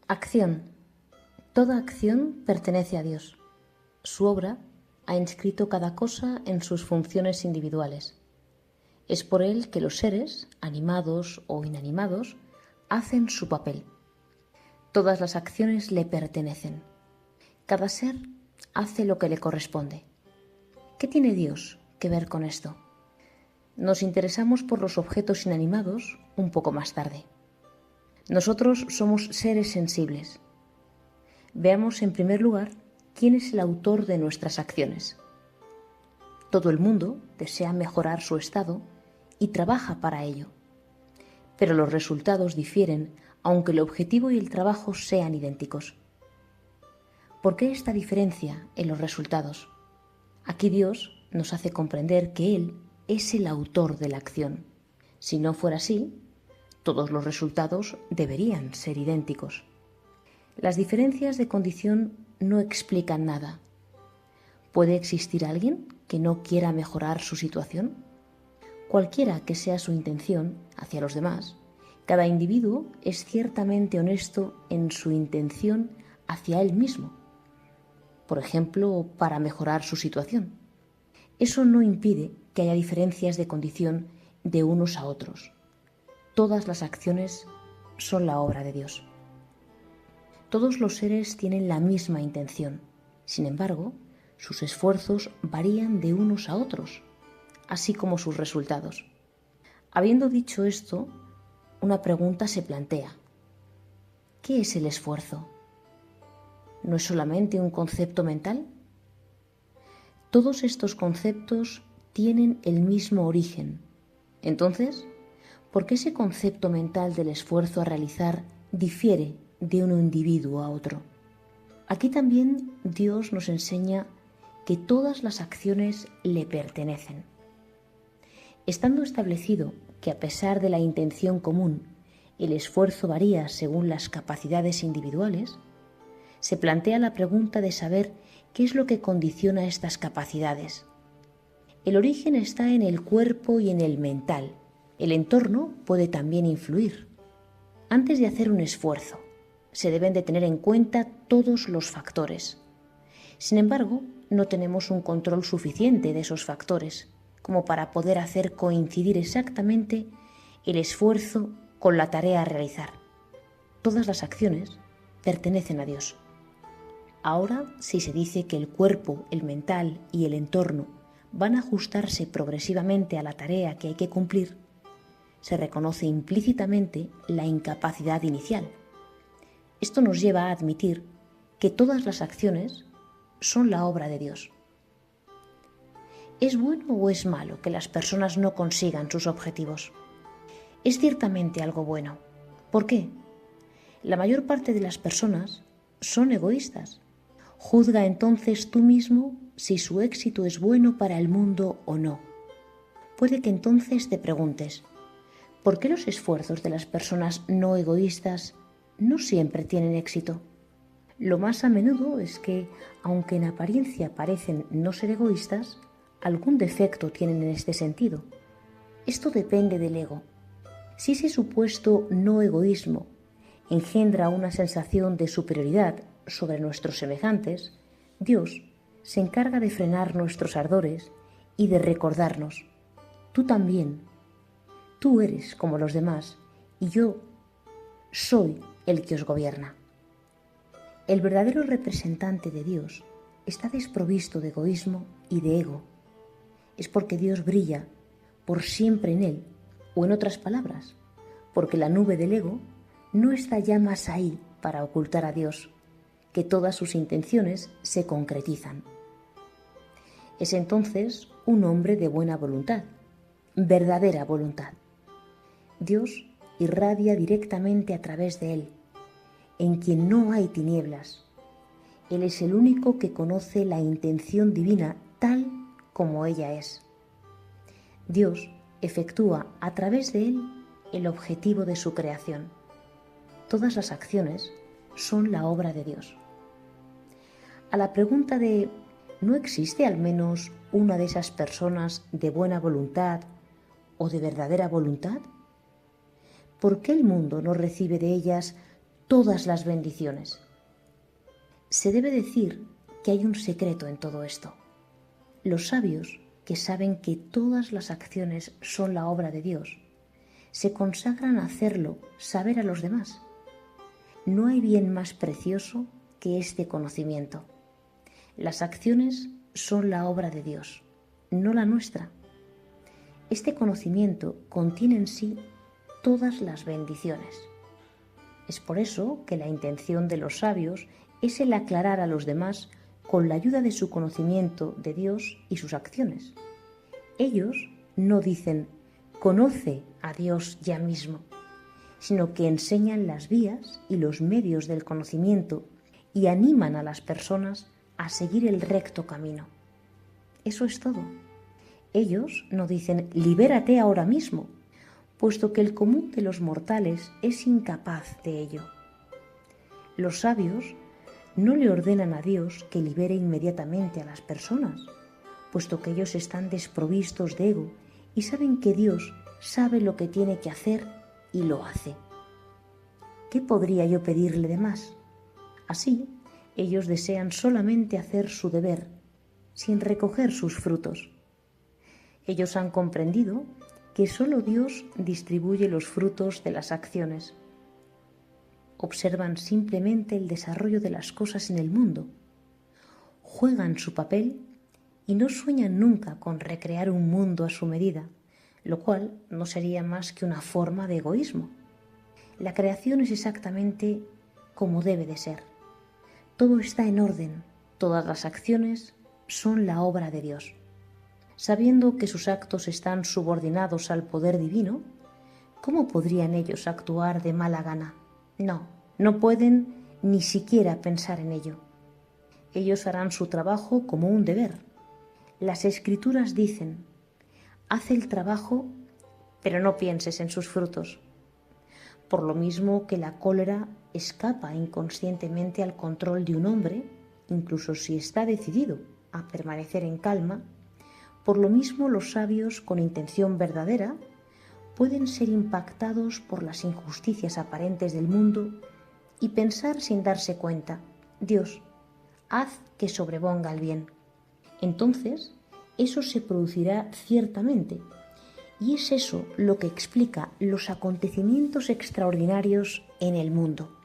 Acción. Toda acción pertenece a Dios. Su obra ha inscrito cada cosa en sus funciones individuales. Es por Él que los seres, animados o inanimados, hacen su papel. Todas las acciones le pertenecen. Cada ser hace lo que le corresponde. ¿Qué tiene Dios que ver con esto? Nos interesamos por los objetos inanimados un poco más tarde. Nosotros somos seres sensibles. Veamos en primer lugar quién es el autor de nuestras acciones. Todo el mundo desea mejorar su estado y trabaja para ello. Pero los resultados difieren aunque el objetivo y el trabajo sean idénticos. ¿Por qué esta diferencia en los resultados? Aquí Dios nos hace comprender que Él es el autor de la acción. Si no fuera así, todos los resultados deberían ser idénticos. Las diferencias de condición no explican nada. ¿Puede existir alguien que no quiera mejorar su situación? Cualquiera que sea su intención hacia los demás, cada individuo es ciertamente honesto en su intención hacia él mismo. Por ejemplo, para mejorar su situación. Eso no impide que haya diferencias de condición de unos a otros. Todas las acciones son la obra de Dios. Todos los seres tienen la misma intención. Sin embargo, sus esfuerzos varían de unos a otros, así como sus resultados. Habiendo dicho esto, una pregunta se plantea. ¿Qué es el esfuerzo? ¿No es solamente un concepto mental? Todos estos conceptos tienen el mismo origen. Entonces, ¿por qué ese concepto mental del esfuerzo a realizar difiere de un individuo a otro? Aquí también Dios nos enseña que todas las acciones le pertenecen. Estando establecido que a pesar de la intención común, el esfuerzo varía según las capacidades individuales, se plantea la pregunta de saber qué es lo que condiciona estas capacidades. El origen está en el cuerpo y en el mental. El entorno puede también influir. Antes de hacer un esfuerzo, se deben de tener en cuenta todos los factores. Sin embargo, no tenemos un control suficiente de esos factores como para poder hacer coincidir exactamente el esfuerzo con la tarea a realizar. Todas las acciones pertenecen a Dios. Ahora, si se dice que el cuerpo, el mental y el entorno van a ajustarse progresivamente a la tarea que hay que cumplir, se reconoce implícitamente la incapacidad inicial. Esto nos lleva a admitir que todas las acciones son la obra de Dios. ¿Es bueno o es malo que las personas no consigan sus objetivos? Es ciertamente algo bueno. ¿Por qué? La mayor parte de las personas son egoístas. Juzga entonces tú mismo si su éxito es bueno para el mundo o no. Puede que entonces te preguntes, ¿por qué los esfuerzos de las personas no egoístas no siempre tienen éxito? Lo más a menudo es que, aunque en apariencia parecen no ser egoístas, algún defecto tienen en este sentido. Esto depende del ego. Si ese supuesto no egoísmo engendra una sensación de superioridad sobre nuestros semejantes, Dios se encarga de frenar nuestros ardores y de recordarnos, tú también, tú eres como los demás y yo soy el que os gobierna. El verdadero representante de Dios está desprovisto de egoísmo y de ego. Es porque Dios brilla por siempre en él, o en otras palabras, porque la nube del ego no está ya más ahí para ocultar a Dios, que todas sus intenciones se concretizan. Es entonces un hombre de buena voluntad, verdadera voluntad. Dios irradia directamente a través de él, en quien no hay tinieblas. Él es el único que conoce la intención divina tal como ella es. Dios efectúa a través de él el objetivo de su creación. Todas las acciones son la obra de Dios. A la pregunta de ¿no existe al menos una de esas personas de buena voluntad o de verdadera voluntad? ¿Por qué el mundo no recibe de ellas todas las bendiciones. Se debe decir que hay un secreto en todo esto. Los sabios, que saben que todas las acciones son la obra de Dios, se consagran a hacerlo saber a los demás. No hay bien más precioso que este conocimiento. Las acciones son la obra de Dios, no la nuestra. Este conocimiento contiene en sí todas las bendiciones. Es por eso que la intención de los sabios es el aclarar a los demás con la ayuda de su conocimiento de Dios y sus acciones. Ellos no dicen, conoce a Dios ya mismo, sino que enseñan las vías y los medios del conocimiento y animan a las personas a seguir el recto camino. Eso es todo. Ellos no dicen, libérate ahora mismo, puesto que el común de los mortales es incapaz de ello. Los sabios no le ordenan a Dios que libere inmediatamente a las personas, puesto que ellos están desprovistos de ego y saben que Dios sabe lo que tiene que hacer y lo hace. ¿Qué podría yo pedirle de más? Así, ellos desean solamente hacer su deber, sin recoger sus frutos. Ellos han comprendido que solo Dios distribuye los frutos de las acciones. Observan simplemente el desarrollo de las cosas en el mundo, juegan su papel y no sueñan nunca con recrear un mundo a su medida, lo cual no sería más que una forma de egoísmo. La creación es exactamente como debe de ser. Todo está en orden, todas las acciones son la obra de Dios. Sabiendo que sus actos están subordinados al poder divino, ¿cómo podrían ellos actuar de mala gana? No pueden ni siquiera pensar en ello. Ellos harán su trabajo como un deber. Las Escrituras dicen, haz el trabajo, pero no pienses en sus frutos. Por lo mismo que la cólera escapa inconscientemente al control de un hombre, incluso si está decidido a permanecer en calma, por lo mismo los sabios con intención verdadera pueden ser impactados por las injusticias aparentes del mundo y pensar sin darse cuenta, Dios, haz que sobreponga el bien. Entonces, eso se producirá ciertamente, y es eso lo que explica los acontecimientos extraordinarios en el mundo.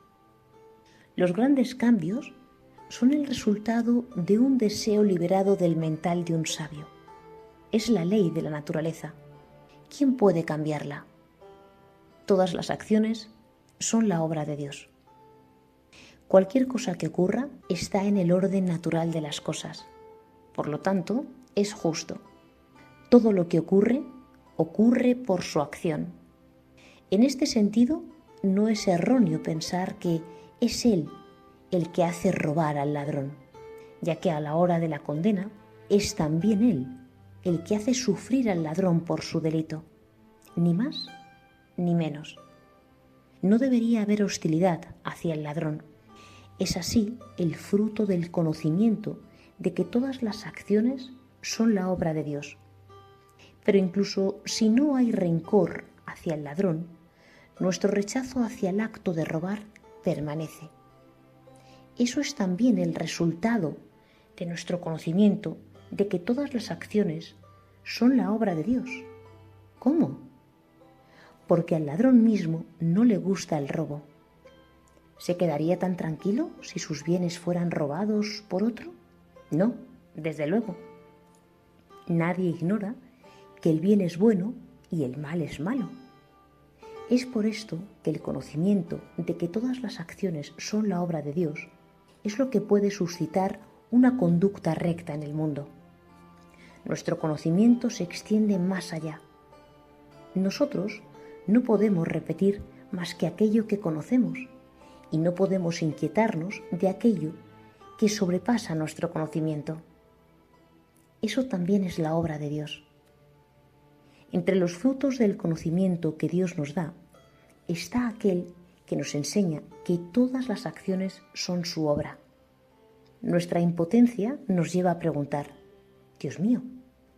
Los grandes cambios son el resultado de un deseo liberado del mental de un sabio. Es la ley de la naturaleza. ¿Quién puede cambiarla? Todas las acciones son la obra de Dios. Cualquier cosa que ocurra está en el orden natural de las cosas. Por lo tanto, es justo. Todo lo que ocurre por su acción. En este sentido, no es erróneo pensar que es Él el que hace robar al ladrón, ya que a la hora de la condena es también Él el que hace sufrir al ladrón por su delito, ni más ni menos. No debería haber hostilidad hacia el ladrón. Es así el fruto del conocimiento de que todas las acciones son la obra de Dios. Pero incluso si no hay rencor hacia el ladrón, nuestro rechazo hacia el acto de robar permanece. Eso es también el resultado de nuestro conocimiento de que todas las acciones son la obra de Dios. ¿Cómo? Porque al ladrón mismo no le gusta el robo. ¿Se quedaría tan tranquilo si sus bienes fueran robados por otro? No, desde luego. Nadie ignora que el bien es bueno y el mal es malo. Es por esto que el conocimiento de que todas las acciones son la obra de Dios es lo que puede suscitar una conducta recta en el mundo. Nuestro conocimiento se extiende más allá. Nosotros no podemos repetir más que aquello que conocemos y no podemos inquietarnos de aquello que sobrepasa nuestro conocimiento. Eso también es la obra de Dios. Entre los frutos del conocimiento que Dios nos da está aquel que nos enseña que todas las acciones son su obra. Nuestra impotencia nos lleva a preguntar, Dios mío,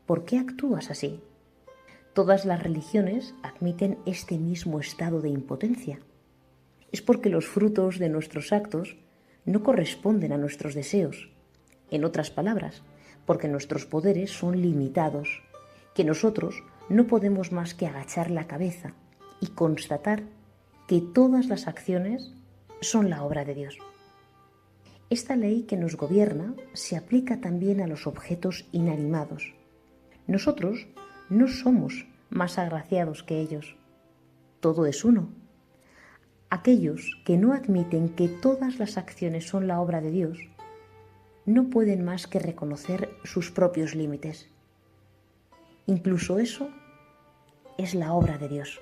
¿por qué actúas así? Todas las religiones admiten este mismo estado de impotencia. es porque los frutos de nuestros actos no corresponden a nuestros deseos. En otras palabras, porque nuestros poderes son limitados, que nosotros no podemos más que agachar la cabeza y constatar que todas las acciones son la obra de Dios. Esta ley que nos gobierna se aplica también a los objetos inanimados. Nosotros no somos más agraciados que ellos. Todo es uno. Aquellos que no admiten que todas las acciones son la obra de Dios, no pueden más que reconocer sus propios límites. Incluso eso es la obra de Dios.